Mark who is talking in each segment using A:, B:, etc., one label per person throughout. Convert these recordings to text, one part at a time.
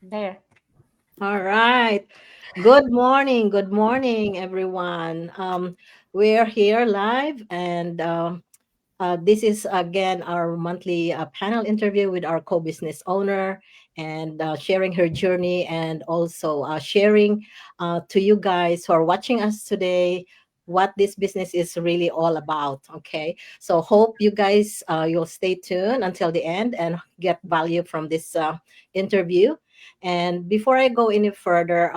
A: There.
B: All right. Good morning. Good morning, everyone. We're here live, and this is again our monthly panel interview with our co-business owner, and sharing her journey, and also sharing to you guys who are watching us today what this business is really all about. Okay, so hope you guys you'll stay tuned until the end and get value from this interview. And before I go any further,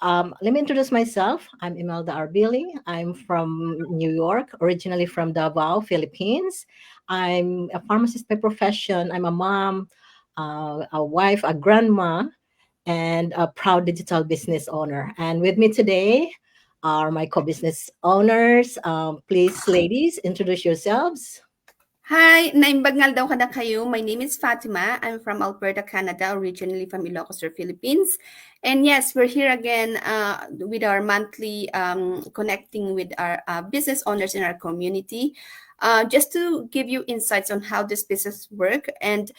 B: let me introduce myself. I'm Imelda Arbili. I'm from New York, originally from Davao, Philippines. I'm a pharmacist by profession. I'm a mom, a wife, a grandma, and a proud digital business owner. And with me today are my co-business owners. Please, ladies, introduce yourselves.
C: Hi, naimbagnal daw kada kayo. My name is Fatima. I'm from Alberta, Canada, originally from Ilocos Sur, Philippines. And yes, we're here again with our monthly connecting with our business owners in our community, just to give you insights on how this business work. And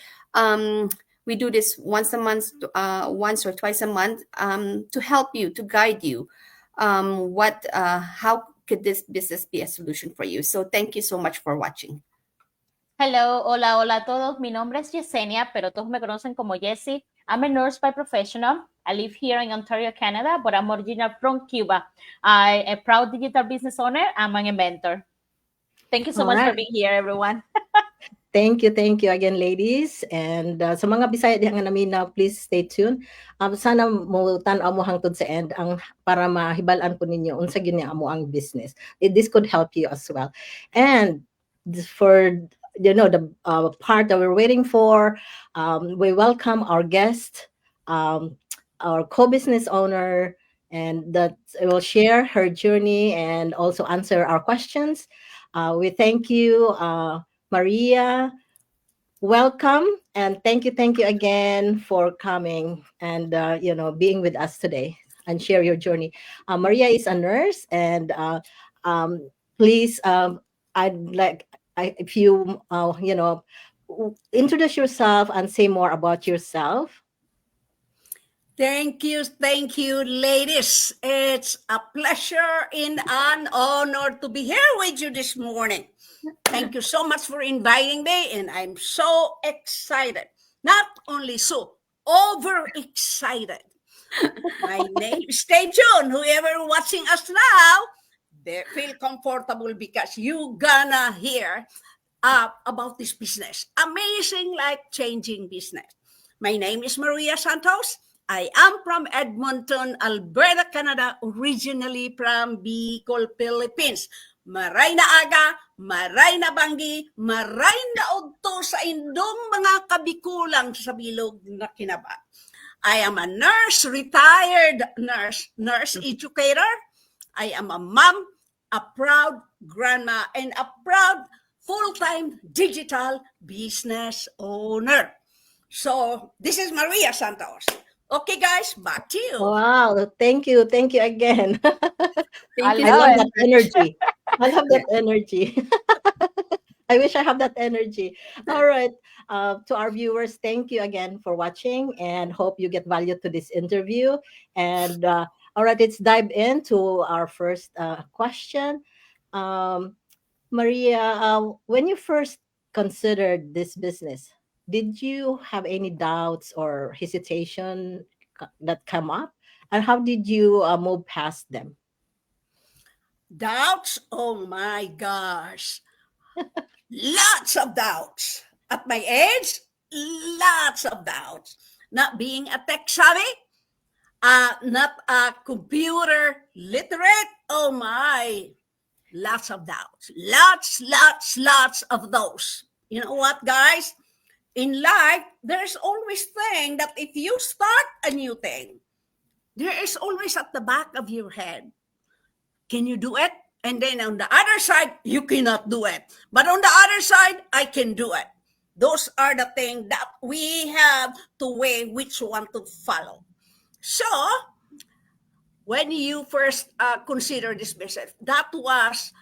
C: we do this once a month, once or twice a month, to help you, to guide you. How could this business be a solution for you? So thank you so much for watching.
A: Hello, hola, hola a todos. Mi nombre es Yesenia, pero todos me conocen como Jessie. I'm a nurse by professional. I live here in Ontario, Canada, but I'm original from Cuba. I'm a proud digital business owner. I'm an inventor. Thank you so
B: All
A: much for
B: right.
A: being here, everyone.
B: Thank you again, ladies. And sa mga Bisaya diha nga namin na, please stay tuned. Sana mo tan-aw mo hangtod sa end ang para mahibal-an po ninyo unsa gyud ni amo ang business. This could help you as well. And for the part that we're waiting for, we welcome our guest, um, our co-business owner, and that will share her journey and also answer our questions. We thank you. Maria, welcome, and thank you again for coming and being with us today and share your journey. Maria is a nurse, and um, please, I'd like if you introduce yourself and say more about yourself.
D: Thank you, ladies. It's a pleasure and an honor to be here with you this morning. Thank you so much for inviting me, and I'm so excited. Not only so, overexcited. My name, stay tuned. Whoever watching us now, they feel comfortable because you gonna hear about this business. Amazing, life-changing business. My name is Maria Santos. I am from Edmonton, Alberta, Canada, originally from Bicol, Philippines. Maray na aga, maray na banggi, maray na udto sa indong mga kabikulang sa bilog na kinaba. I am a nurse, retired nurse educator. I am a mom, a proud grandma, and a proud full-time digital business owner. So this is Maria Santos. Okay, guys, back to you.
B: Wow, thank you again.
A: I
C: Thank you
B: I
C: so
B: love
A: love it.
B: that
C: much.
B: energy. I love
D: Yeah.
B: that energy. I wish I have that energy. All right. To our viewers, thank you again for watching and hope you get value to this interview. And all right, let's dive into our first question. Um, Maria, when you first considered this business, did you have any doubts or hesitation that come up? And how did you move past them?
D: Doubts? Oh my gosh. Lots of doubts. At my age, lots of doubts. Not being a tech savvy, not a computer literate. Oh my, lots of doubts. Lots of those. You know what, guys? In life, there's always thing that if you start a new thing, there is always at the back of your head, can you do it? And then on the other side, you cannot do it. But on the other side, I can do it. Those are the things that we have to weigh which one to follow. So, when you first consider this business, that was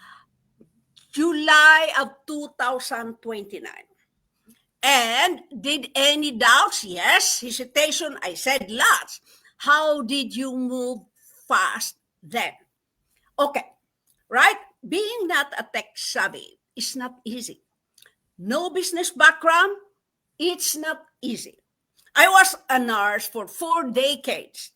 D: July of 2029. And did any doubts? Yes. Hesitation? I said lots. How did you move fast then? Okay, right? Being not a tech savvy is not easy. No business background, it's not easy. I was a nurse for 4 decades.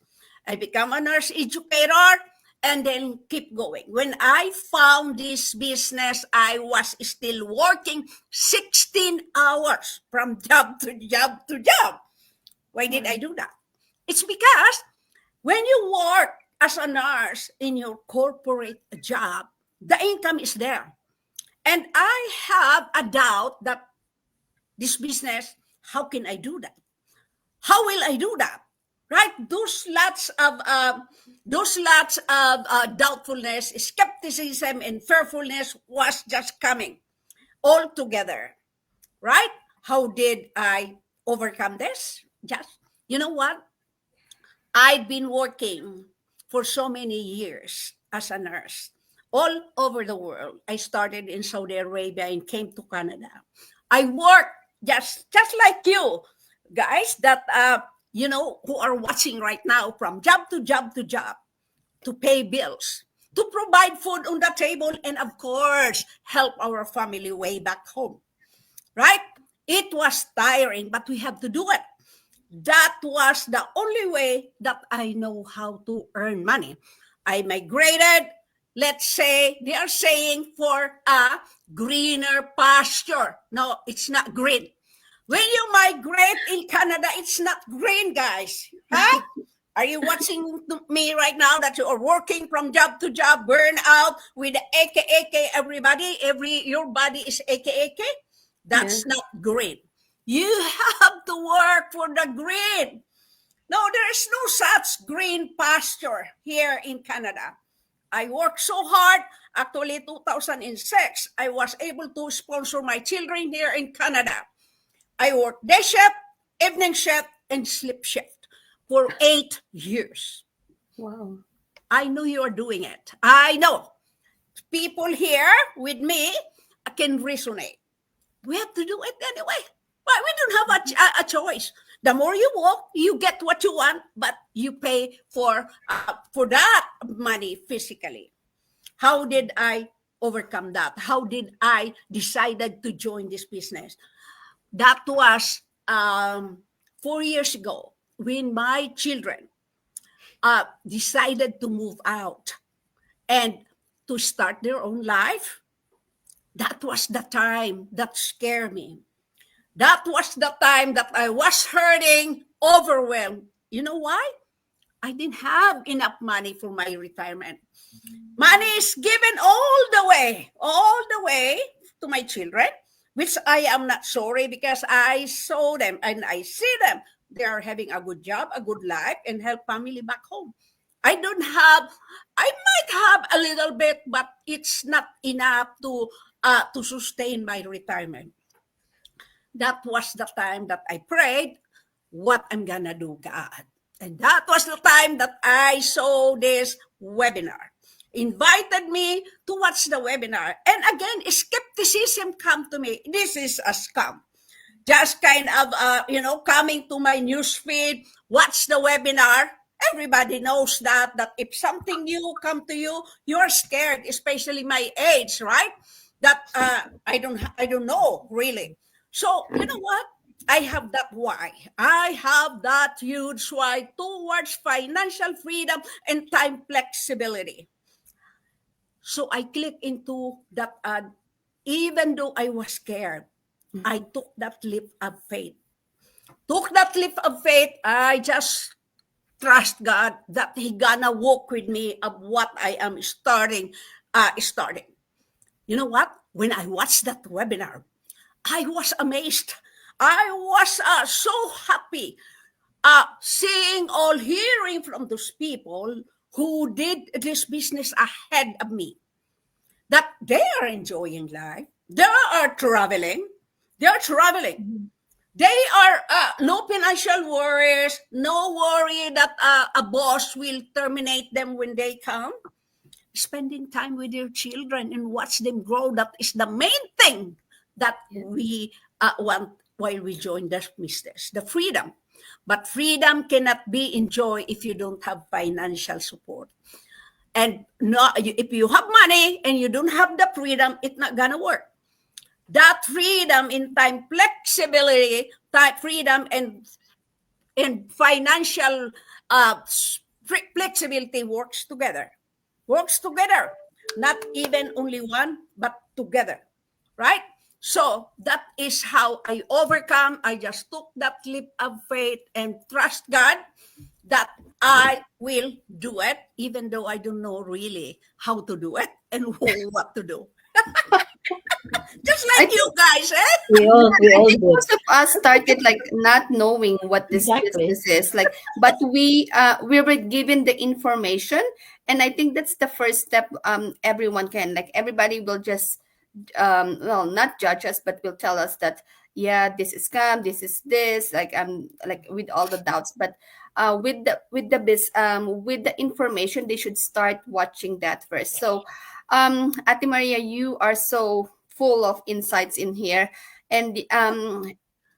D: I became a nurse educator and then keep going. When I found this business, I was still working 16 hours from job to job to job. Why did I do that? It's because when you work as a nurse in your corporate job, the income is there. And I have a doubt that this business, how can I do that? How will I do that? Right? Those lots of doubtfulness, skepticism, and fearfulness was just coming all together. Right? How did I overcome this? Just, you know what? I've been working for so many years as a nurse all over the world. I started in Saudi Arabia and came to Canada. I worked just like you guys that who are watching right now, from job to job to job, to pay bills, to provide food on the table, and of course help our family way back home. Right? It was tiring, but we have to do it. That was the only way that I know how to earn money. I migrated, let's say, they are saying, for a greener pasture. No, it's not green. When you migrate in Canada, it's not green, guys. Huh? Are you watching me right now that you are working from job to job, burn out with the AK, everybody? Your body is AK. That's not green. You have to work for the green. No, there is no such green pasture here in Canada. I worked so hard. Actually, 2006, I was able to sponsor my children here in Canada. I worked day shift, evening shift, and sleep shift for 8 years.
C: Wow.
D: I know you are doing it. I know. People here with me can resonate. We have to do it anyway. Well, we don't have a choice. The more you work, you get what you want, but you pay for that money physically. How did I overcome that? How did I decided to join this business? That was 4 years ago when my children decided to move out and to start their own life. That was the time that scared me. That was the time that I was hurting, overwhelmed. You know why? I didn't have enough money for my retirement. Money is given all the way to my children, which I am not sorry, because I saw them and I see them. They are having a good job, a good life, and help family back home. I might have a little bit, but it's not enough to sustain my retirement. That was the time that I prayed, what I'm gonna do, God. And that was the time that I saw this webinar. Invited me to watch the webinar. And again, skepticism come to me. This is a scam. Just kind of, coming to my newsfeed, watch the webinar. Everybody knows that if something new come to you, you're scared, especially my age, right? That I don't know really. So, you know what? I have that why. I have that huge why towards financial freedom and time flexibility. So I click into that ad. Even though I was scared, I took that leap of faith. I just trust God that He gonna walk with me of what I am starting. You know what? When I watched that webinar, I was amazed. I was so happy hearing from those people who did this business ahead of me, that they are enjoying life. They are traveling. They are no financial worries, no worry that a boss will terminate them when they come. Spending time with their children and watch them grow, that is the main thing that we want while we join the business, the freedom. But freedom cannot be enjoyed if you don't have financial support. And if you have money and you don't have the freedom, it's not gonna work. That freedom in time, flexibility, time, freedom, and financial flexibility works together. Works together. Not even only one, but together. Right? So that is how I overcome. I just took that leap of faith and trust God that I will do it, even though I don't know really how to do it and what to do. Just like you guys, eh?
B: We all
C: I think
B: do.
C: most of us started like not knowing what this
B: Exactly.
C: business is like, but we were given the information, and I think that's the first step. Everyone can, like, everybody will just well, not judge us, but will tell us that, yeah, this is scam, this is this, like, like, with all the doubts. But with the information, they should start watching that first. So Ate Maria, you are so full of insights in here. And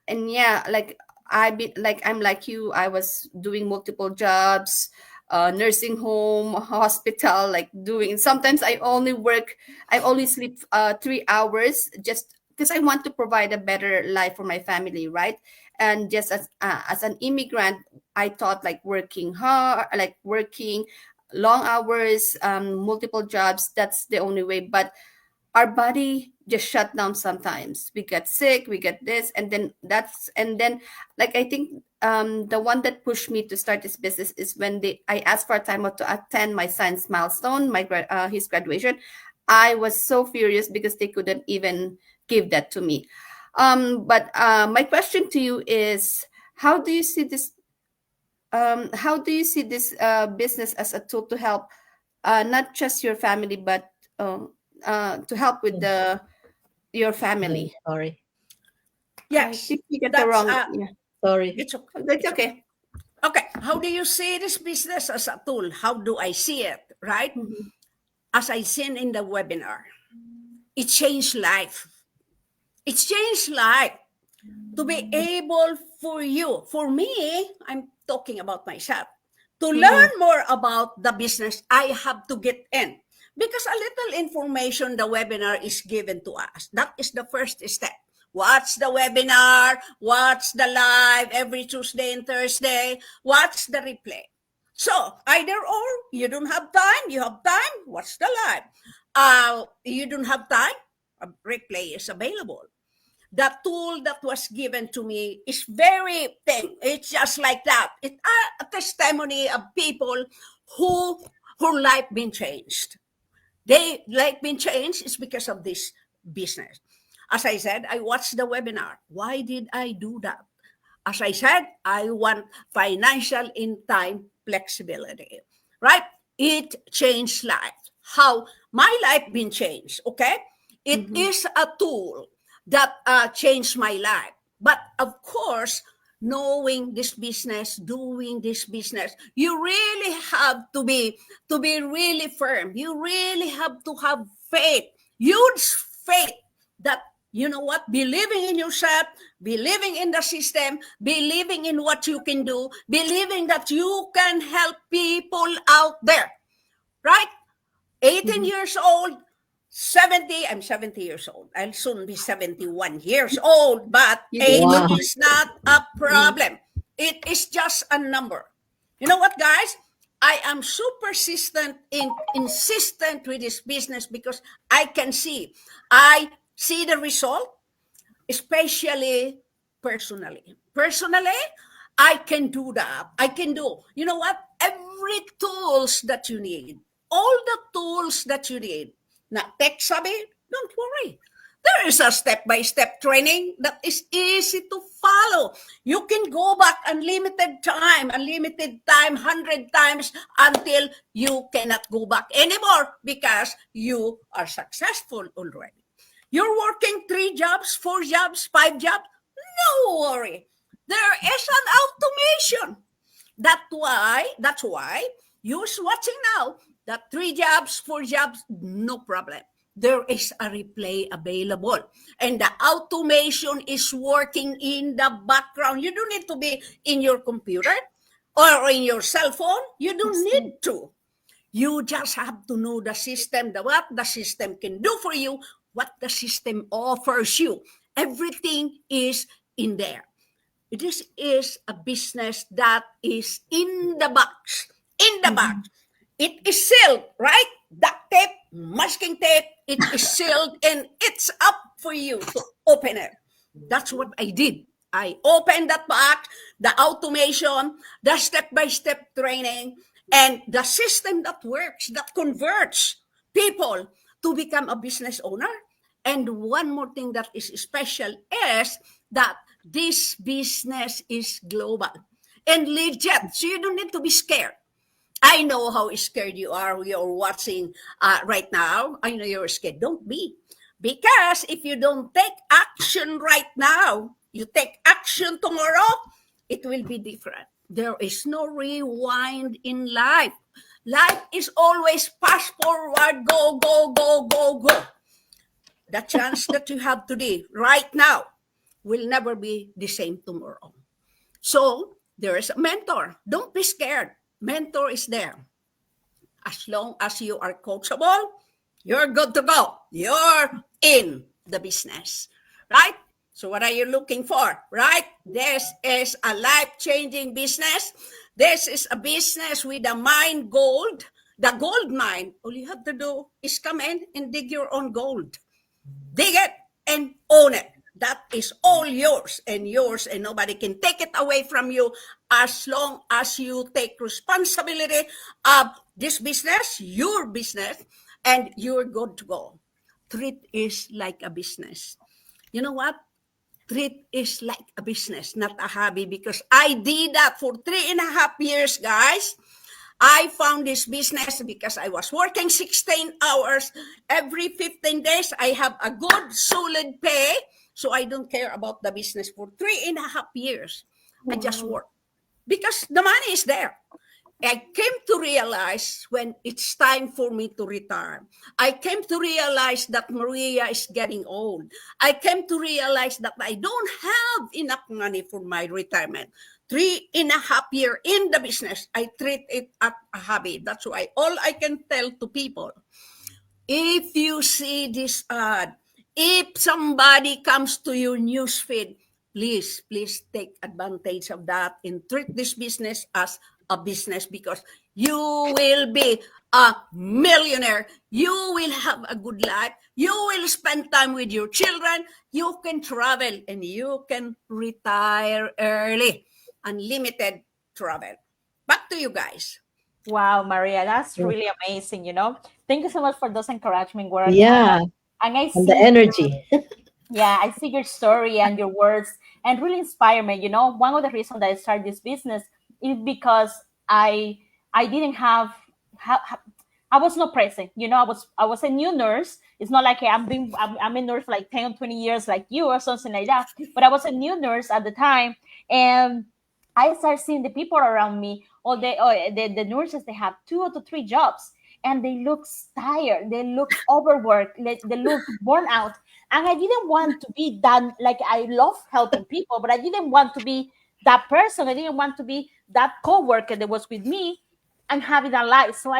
C: yeah, like, I'm like you, I was doing multiple jobs, nursing home, hospital, like, doing, sometimes I only sleep 3 hours, just because I want to provide a better life for my family, right? And just as an immigrant, I thought, like, working hard, like working long hours, multiple jobs, that's the only way. But our body just shut down. Sometimes we get sick, we get this, and then like, I think the one that pushed me to start this business is when I asked for a time out to attend my son's milestone, his graduation. I was so furious because they couldn't even give that to me. But my question to you is, how do you see this business as a tool to help not just your family, but to help with your family?
B: Sorry.
C: I
D: Yes.
C: think you get
D: That's,
C: the wrong.
B: Sorry.
D: It's okay.
C: That's okay.
D: Okay. How do you see this business as a tool? How do I see it? Right?
C: Mhm.
D: As I seen in the webinar, it changed life. It changed life to be able for you, for me, I'm talking about myself, to learn more about the business. I have to get in, because a little information the webinar is given to us. That is the first step. Watch the webinar, watch the live every Tuesday and Thursday, watch the replay. So either or, you don't have time, you have time, watch the live. You don't have time, a replay is available. The tool that was given to me is very thing. It's just like that. It's a testimony of people who life been changed. They life been changed is because of this business. As I said, I watched the webinar. Why did I do that? As I said, I want financial in time flexibility, right? It changed life. How my life been changed, okay? It is a tool that changed my life. But of course, knowing this business, doing this business, you really have to be really firm. You really have to have faith, huge faith, that, you know what, believing in yourself, believing in the system, believing in what you can do, believing that you can help people out there, right? 18 years old, 70, I'm 70 years old. I'll soon be 71 years old, but age
B: Wow.
D: is not a problem. It is just a number. You know what, guys? I am so persistent insistent with this business because I see the result, especially personally. Personally, I can do that. I can do, you know what? Every tools that you need, all the tools that you need. Not tech savvy, don't worry. There is a step-by-step training that is easy to follow. You can go back unlimited time, 100 times until you cannot go back anymore because you are successful already. You're working 3 jobs, 4 jobs, 5 jobs. No worry. There is an automation. That's why you're watching now. That 3 jobs, 4 jobs, no problem. there is a replay available. And the automation is working in the background. You don't need to be in your computer or in your cell phone. You don't need to. You just have to know the system, what the system can do for you, what the system offers you. Everything is in there. This is a business that is in the box. In the box. It is sealed, right? Duct tape, masking tape, it is sealed and it's up for you to open it. That's what I did. I opened that box, the automation, the step-by-step training, and the system that works, that converts people to become a business owner. And one more thing that is special is that this business is global and legit. So you don't need to be scared. I know how scared you are. You're watching right now. I know you're scared. Don't be. Because if you don't take action right now, you take action tomorrow, it will be different. There is no rewind in life. Life is always fast forward, go, go, go, go, go. The chance that you have today, right now, will never be the same tomorrow. So there is a mentor. Don't be scared. Mentor is there. As long as you are coachable, you're good to go. You're in the business, right? So what are you looking for, right? This is a life-changing business. This is a business with a mine gold, the gold mine. All you have to do is come in and dig your own gold. Dig it and own it. That is all yours, and nobody can take it away from you as long as you take responsibility of this business, your business, and you're good to go. Treat is like a business. You know what? Treat is like a business, not a hobby, because I did that for 3.5 years, guys. I found this business because I was working 16 hours every 15 days. I have a good, solid pay. So I don't care about the business for 3.5 years. I just work because the money is there. I came to realize when it's time for me to retire. I came to realize that Maria is getting old. I came to realize that I don't have enough money for my retirement. 3.5 years in the business, I treat it as a hobby. That's why all I can tell to people, if you see this ad, if somebody comes to your newsfeed, please take advantage of that and treat this business as a business, because you will be a millionaire. You will have a good life. You will spend time with your children. You can travel and you can retire early. Unlimited travel. Back to you guys.
A: Wow, Maria, that's really amazing. Thank you so much for those encouragement words.
B: Yeah,
A: And I
B: and the
A: see
B: energy.
A: Yeah, I see your story and your words and really inspire me. One of the reasons that I started this business is because I didn't I was not present. I was a new nurse. It's not like I'm a nurse for like 10 or 20 years like you or something like that. But I was a new nurse at the time, and I started seeing the people around me, the nurses, they have 2 or 3 jobs, and they look tired, they look overworked, they look worn out. And I didn't want to be that. Like, I love helping people, but I didn't want to be that person. I didn't want to be that coworker that was with me and having that life. So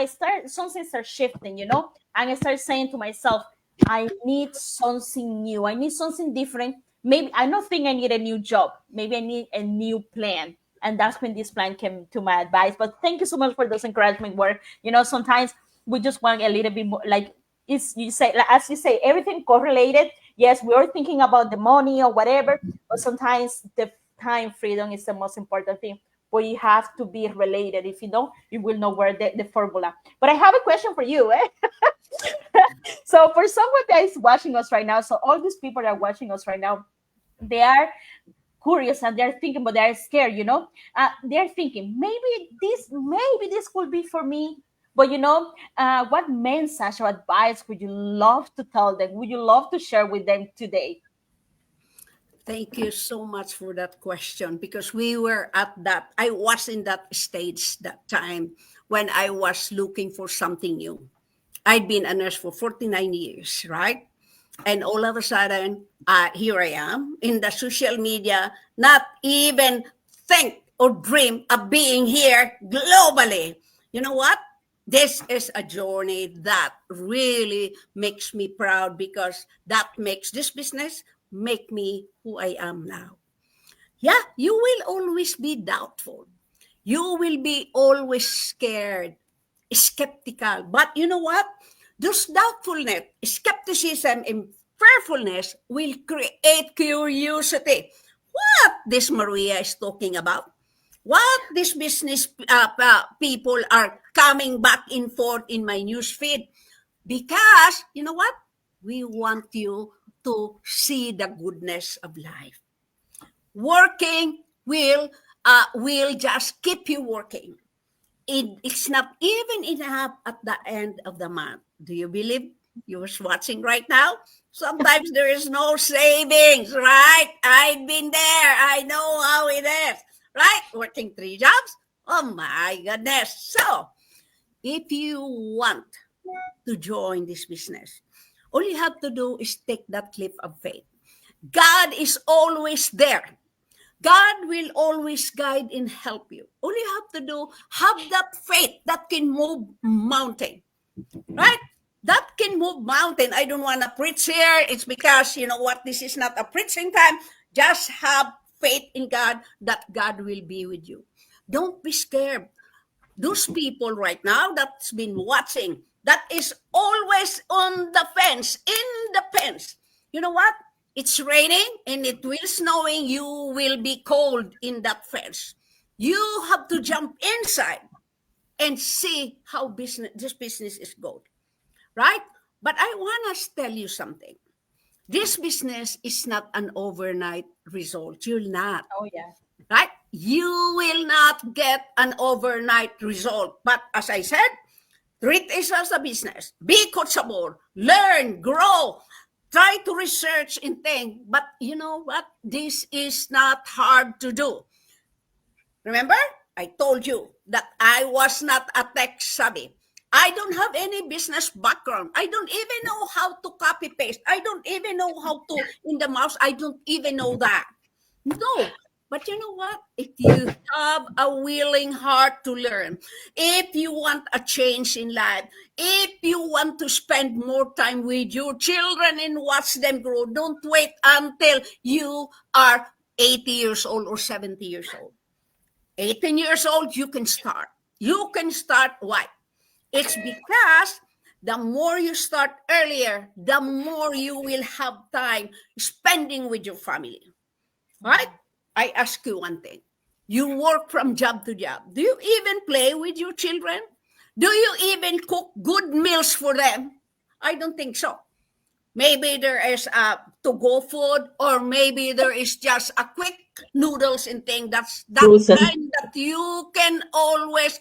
A: something started shifting, and I started saying to myself, I need something new. I need something different. Maybe I don't think I need a new job. Maybe I need a new plan. And that's when this plan came to my advice. But thank you so much for those encouragement words. Sometimes we just want a little bit more, like, as you say, everything correlated. Yes, we are thinking about the money or whatever, but sometimes the time freedom is the most important thing. But you have to be related. If you don't, you will know where the formula. But I have a question for you. So for someone that is watching us right now, so all these people that are watching us right now, they are curious and they're thinking, but they're scared. They're thinking maybe this could be for me. But what message or advice would you love to tell them? Would you love to share with them today?
D: Thank you so much for that question, because I was in that stage that time when I was looking for something new. I'd been a nurse for 49 years, right? And all of a sudden, here I am in the social media, not even think or dream of being here globally. You know what? This is a journey that really makes me proud, because that makes this business make me who I am now. Yeah, you will always be doubtful. You will be always scared, skeptical. But you know what? Those doubtfulness, skepticism, and fearfulness will create curiosity. What this Maria is talking about? What these business people are coming back and forth in my news feed? Because, you know what? We want you to see the goodness of life. Working will just keep you working. It's not even enough at the end of the month. Do you believe you're watching right now? Sometimes there is no savings, right? I've been there. I know how it is, right? Working 3 jobs. Oh my goodness. So if you want to join this business, all you have to do is take that leap of faith. God is always there. God will always guide and help you. All you have to do, have that faith that can move mountain, right? That can move mountain. I don't want to preach here. It's because, you know what, this is not a preaching time. Just have faith in God that God will be with you. Don't be scared. Those people right now that's been watching, that is always on the fence, in the fence. You know what? It's raining and it will snowing. You will be cold in that fence. You have to jump inside and see how this business is going, right? But I want to tell you something. This business is not an overnight result. You'll not,
A: Oh, yeah.
D: right? You will not get an overnight result. But as I said, treat it as a business. Be coachable, learn, grow. Try to research and think, but you know what? This is not hard to do. Remember, I told you that I was not a tech savvy. I don't have any business background. I don't even know how to copy paste. I don't even know how to in the mouse. I don't even know that. No. But you know what? If you have a willing heart to learn, if you want a change in life, if you want to spend more time with your children and watch them grow, don't wait until you are 80 years old or 70 years old. 18 years old, you can start. You can start. Why? It's because the more you start earlier, the more you will have time spending with your family. Right? I ask you one thing. You work from job to job. Do you even play with your children? Do you even cook good meals for them? I don't think so. Maybe there is a to-go food, or maybe there is just a quick noodles and thing. That's that
B: Frozen.
D: kind that you can always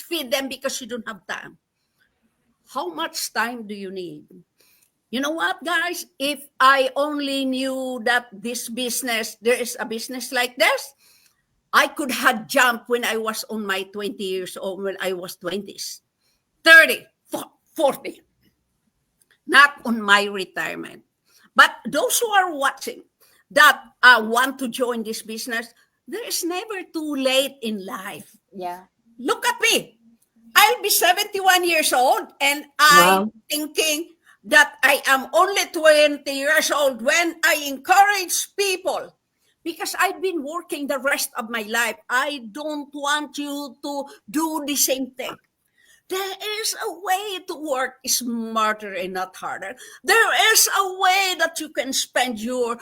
D: feed them because you don't have time. How much time do you need? You know what, guys? If I only knew that there is a business like this, I could have jumped when I was on my 20 years old, when I was 20s, 30, 40, not on my retirement. But those who are watching that want to join this business, there is never too late in life.
A: Yeah.
D: Look at me. I'll be 71 years old and I'm
B: Wow.
D: thinking that I am only 20 years old when I encourage people, because I've been working the rest of my life. I don't want you to do the same thing. There is a way to work smarter and not harder. There is a way that you can spend your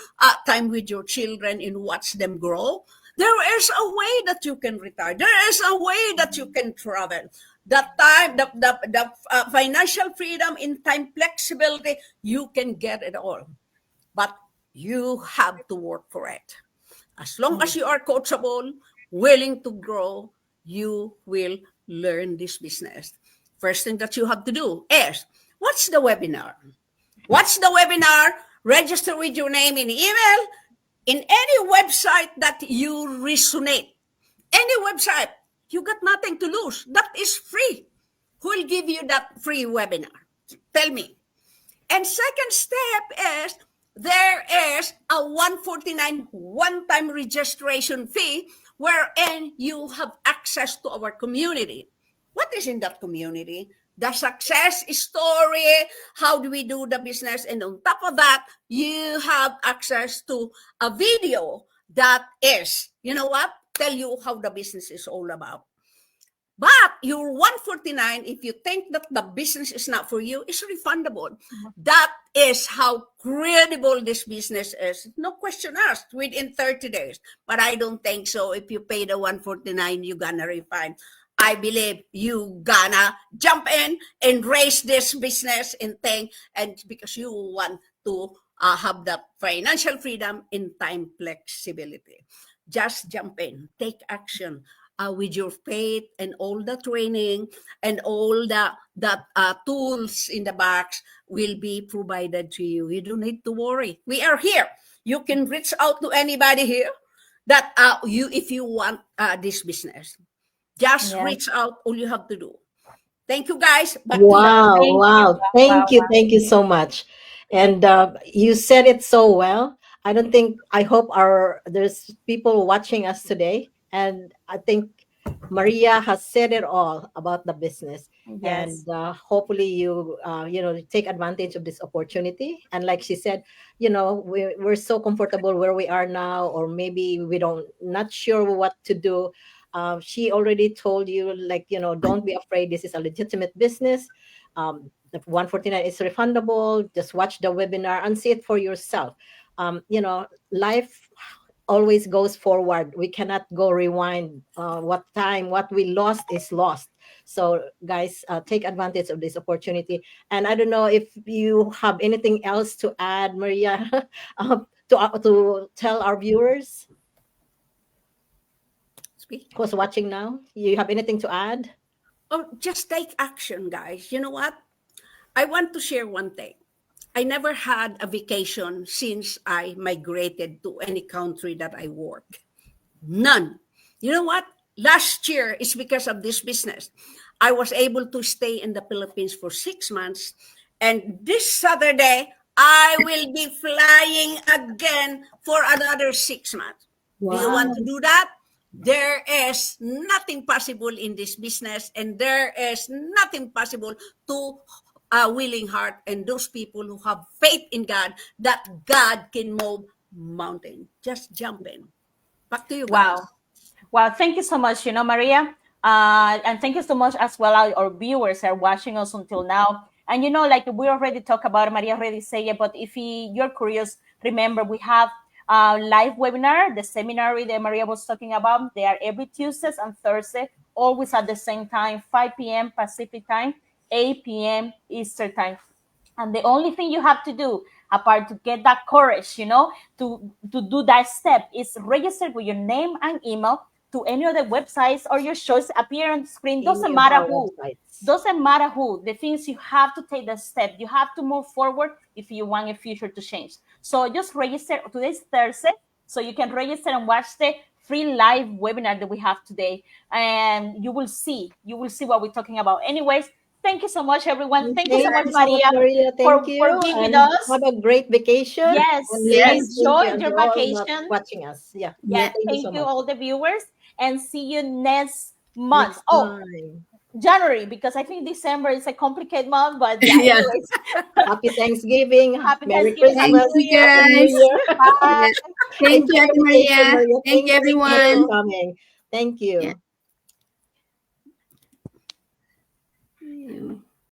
D: time with your children and watch them grow. There is a way that you can retire. There is a way that you can travel. The time, the financial freedom in time flexibility, you can get it all. But you have to work for it. As long as you are coachable, willing to grow, you will learn this business. First thing that you have to do is, watch the webinar. Watch the webinar, register with your name and email in any website that you resonate. Any website, you got nothing to lose. That is free. who will give you that free webinar? Tell me. And second step is there is a 149 one-time registration fee wherein you have access to our community. What is in that community? The success story, how do we do the business, and on top of that, you have access to a video that is, you know what, tell you how the business is all about. But your 149, if you think that the business is not for you, is refundable. That is how credible this business is. No question asked, within 30 days. But I don't think so. If you pay the 149, you're gonna refund. I believe you gonna jump in and raise this business and thing, and because you want to have the financial freedom and time flexibility. Just jump in, take action. With your faith and all the training and all the tools in the box will be provided to you. You don't need to worry. We are here. You can reach out to anybody here that if you want this business. Just reach out. All you have to do. Thank you, guys.
B: Wow. Thank you so much. And you said it so well. I hope there's people watching us today. And I think Maria has said it all about the business.
A: Yes.
B: And hopefully you take advantage of this opportunity. And like she said, we're so comfortable where we are now, or maybe not sure what to do. She already told you, don't be afraid. This is a legitimate business. The 149 is refundable. Just watch the webinar and see it for yourself. Life always goes forward. We cannot go rewind. What we lost is lost. So guys, take advantage of this opportunity. And I don't know if you have anything else to add, Maria, to tell our viewers who's watching now. You have anything to add?
D: Oh, just take action, guys. You know what? I want to share one thing. I never had a vacation since I migrated to any country that I work. None. You know what? Last year is because of this business. I was able to stay in the Philippines for 6 months. And this Saturday, I will be flying again for another 6 months. Wow. Do you want to do that? There is nothing possible in this business, and there is nothing possible to a willing heart and those people who have faith in God that God can move mountain. Just jump in. Back to you guys.
A: Wow. Thank you so much, Maria. And thank you so much as well. Our viewers are watching us until now. And like we already talked about it, Maria already said it, but if you're curious, remember we have a live webinar, the seminar that Maria was talking about. They are every Tuesdays and Thursday, always at the same time, 5 p.m. Pacific time, 8 p.m. Eastern time. And the only thing you have to do, apart to get that courage, to do that step, is register with your name and email to any of the websites or your choice appear on the screen. Doesn't matter who. Doesn't matter who. The things you have to take the step. You have to move forward if you want a future to change. So just register. Today's Thursday, so you can register and watch the free live webinar that we have today, and you will see what we're talking about. Anyways, thank you so much, everyone. Thank you so much, Maria.
B: Thank you for
A: being with us.
B: Have a great vacation.
A: Yes. Enjoy your vacation.
B: Watching us.
A: Yeah. Thank you all the viewers, and see you next month. January, because I think December is a complicated month, but anyways.
B: Happy Thanksgiving.
A: Merry
B: Christmas.
C: Thank you, guys.
A: Bye.
C: Thank you, Maria. Thank you, everyone.
B: Thank you.